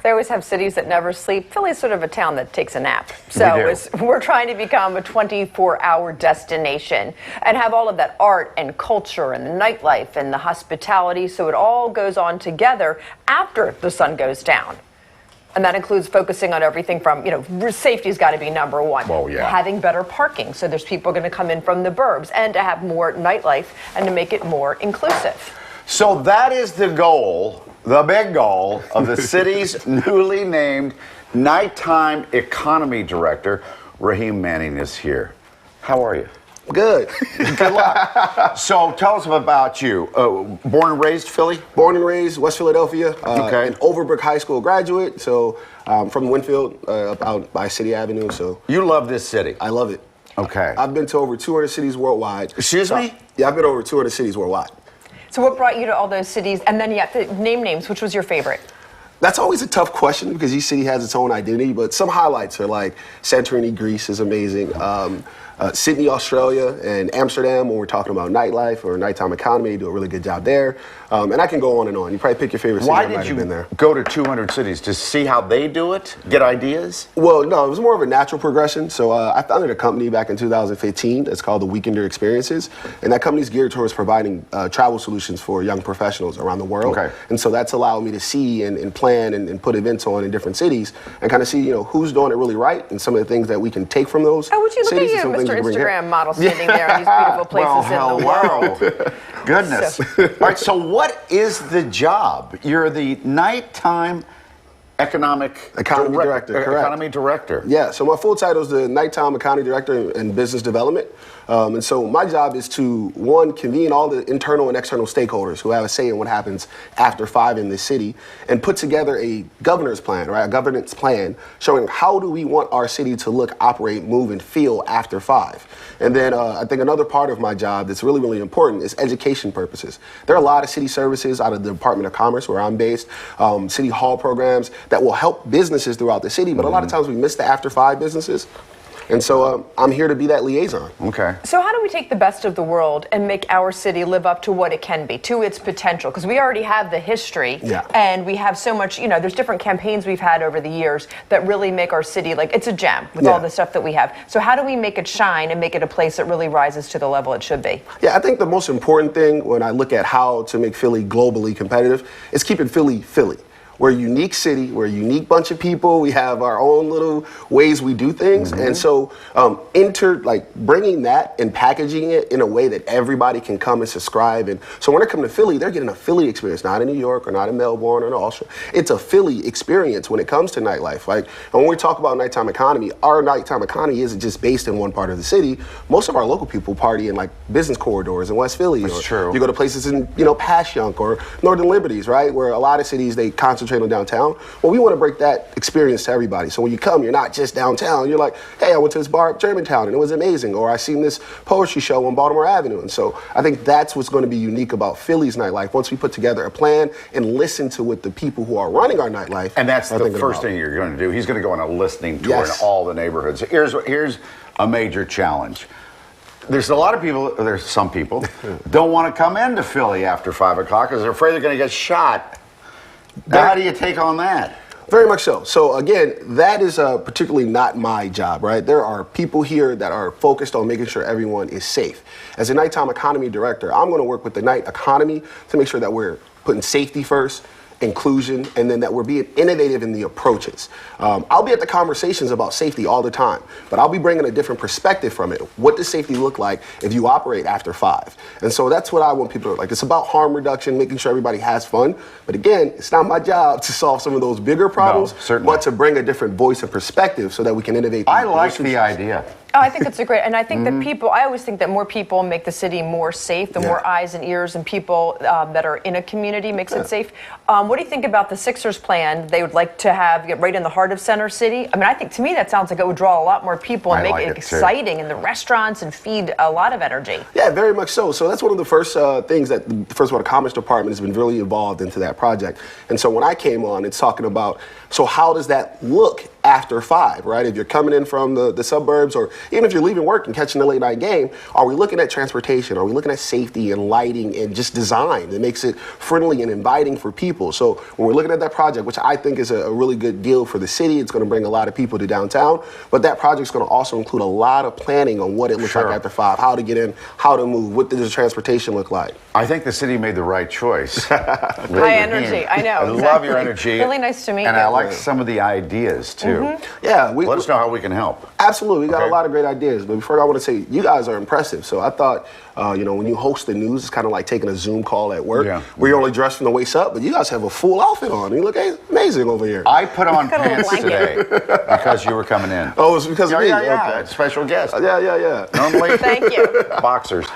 They always have cities that never sleep. Philly's sort of a town that takes a nap. So we're trying to become a 24-hour destination and have all of that art and culture and the nightlife and the hospitality, so it all goes on together after the sun goes down. And that includes focusing on everything from, safety's got to be number one. Well, yeah. Having better parking, so there's people going to come in from the burbs, and to have more nightlife and to make it more inclusive. So that is the goal, the big goal of the city's newly named Nighttime Economy Director. Raheem Manning is here. How are you? Good. Good luck. So tell us about you. Born and raised Philly? Born and raised West Philadelphia. Okay. An Overbrook High School graduate. So from Winfield, out by City Avenue. So You love this city? I love it. Okay. I've been to over 200 cities worldwide. Excuse me? Yeah, I've been to over 200 cities worldwide. So what brought you to all those cities? And then you have to name names. Which was your favorite? That's always a tough question because each city has its own identity, but some highlights are like Santorini, Greece is amazing. Sydney, Australia, and Amsterdam, when we're talking about nightlife or nighttime economy, do a really good job there. And I can go on and on. You probably pick your favorite city. Why that might did have been there. you go to 200 cities? To see how they do it? Get ideas? Well, no, it was more of a natural progression. So I founded a company back in 2015 that's called the Weekender Experiences. And that company's geared towards providing travel solutions for young professionals around the world. Okay. And so that's allowed me to see and plan and put events on in different cities and kind of see, who's doing it really right and some of the things that we can take from those Oh, would you look cities at and you, some things Mr. we can bring here. Instagram model sitting there in these beautiful places in the world. Goodness. All right, so what is the job? You're the nighttime economy director. Correct. Economy director. Yeah, so my full title is the Nighttime Economy Director in Business Development. And so my job is to, one, convene all the internal and external stakeholders who have a say in what happens after 5 in this city and put together a governance plan, right? A governance plan showing how do we want our city to look, operate, move, and feel after 5. And then I think another part of my job that's really, really important is education purposes. There are a lot of city services out of the Department of Commerce, where I'm based, city hall programs that will help businesses throughout the city, but a lot of times we miss the after 5 businesses. And so I'm here to be that liaison. Okay. So how do we take the best of the world and make our city live up to what it can be, to its potential? Because we already have the history, and we have so much, there's different campaigns we've had over the years that really make our city, like, it's a gem with all the stuff that we have. So how do we make it shine and make it a place that really rises to the level it should be? Yeah, I think the most important thing when I look at how to make Philly globally competitive is keeping Philly Philly. We're a unique city. We're a unique bunch of people. We have our own little ways we do things. And so bringing that and packaging it in a way that everybody can come and subscribe. And so when they come to Philly, they're getting a Philly experience, not in New York or not in Melbourne or in Austria. It's a Philly experience when it comes to nightlife. And when we talk about nighttime economy, our nighttime economy isn't just based in one part of the city. Most of our local people party in business corridors in West Philly. That's true. You go to places in, Passyunk or Northern Liberties, right? Where a lot of cities, they concentrate on downtown. Well, we want to break that experience to everybody. So when you come, you're not just downtown. You're like, hey, I went to this bar at Germantown and it was amazing. Or I seen this poetry show on Baltimore Avenue. And so I think that's what's going to be unique about Philly's nightlife. Once we put together a plan and listen to what the people who are running our nightlife And that's are the thinking first about. thing you're going to do. He's going to go on a listening tour in all the neighborhoods. Here's a major challenge. There's some people don't want to come into Philly after 5 o'clock because they're afraid they're going to get shot. Now, how do you take on that? Very much so. So again, that is particularly not my job, right? There are people here that are focused on making sure everyone is safe. As a nighttime economy director, I'm going to work with the night economy to make sure that we're putting safety first, inclusion, and then that we're being innovative in the approaches. I'll be at the conversations about safety all the time, but I'll be bringing a different perspective from it. What does safety look like if you operate after 5? And so that's what I want people to like. It's about harm reduction, making sure everybody has fun. But again, it's not my job to solve some of those bigger problems, but to bring a different voice and perspective so that we can innovate. I like the idea. Oh, I think it's a great, and I think that I always think that more people make the city more safe, the more eyes and ears and people that are in a community makes it safe. What do you think about the Sixers plan they would like to have right in the heart of Center City? I mean, I think to me that sounds like it would draw a lot more people and make it exciting in the restaurants and feed a lot of energy. Yeah, very much so. So that's one of the first things that the First Water Commerce Department has been really involved into that project. And so when I came on, it's talking about, so how does that look after 5, right? If you're coming in from the suburbs, or even if you're leaving work and catching the late night game, are we looking at transportation? Are we looking at safety and lighting and just design that makes it friendly and inviting for people? So when we're looking at that project, which I think is a really good deal for the city, it's going to bring a lot of people to downtown, but that project's going to also include a lot of planning on what it looks like after 5, how to get in, how to move, what does the transportation look like. I think the city made the right choice. High energy, I know. I love your energy. Really nice to meet you. And I like some of the ideas too. Yeah, let us know how we can help. Absolutely, we got a lot of great ideas. But before I want to say, you guys are impressive. So I thought, when you host the news, it's kind of like taking a Zoom call at work, where you're only dressed from the waist up, but you guys have a full outfit on. You look amazing over here. I put on pants today because you were coming in. Oh, it's because of me? Yeah, okay. Special guest. Yeah. Normally, thank you. Boxers.